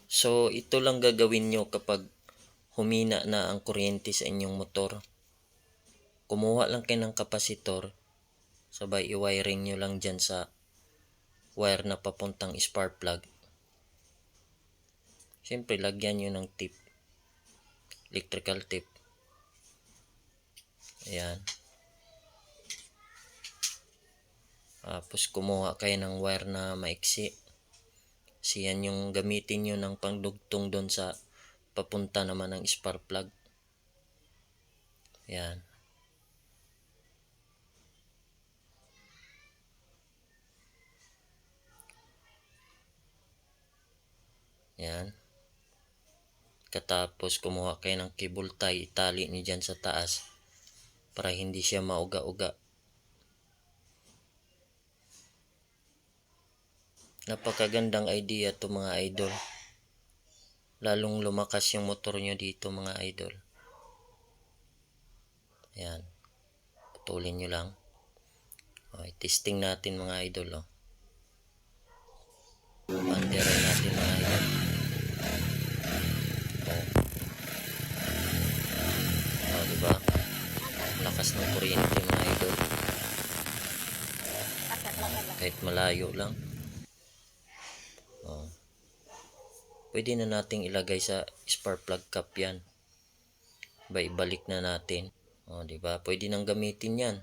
So, ito lang gagawin nyo kapag humina na ang kuryente sa inyong motor. Kumuha lang kayo ng kapasitor, sabay i-wiring nyo lang dyan sa wire na papuntang spark plug. Siyempre, lagyan nyo ng tip, electrical tip. Ayan. Tapos kumuha kayo ng wire na maiksi. Kasi yan yung gamitin nyo ng pangdugtong doon sa papunta naman ng spark plug. Ayan. Ayan. Katapos kumuha kayo ng cable tie, itali nyo dyan sa taas para hindi siya mauga-uga. Napakagandang idea to mga idol. Lalong lumakas yung motor nyo dito mga idol. Ayan. Putulin nyo lang. Okay, testing natin mga idol. Banderay natin mga idol. Diba? Lakas ng kuryente mga idol. Kahit malayo lang. Pwede na nating ilagay sa spark plug cap yan. Ibalik na natin. Diba? Pwede nang gamitin yan.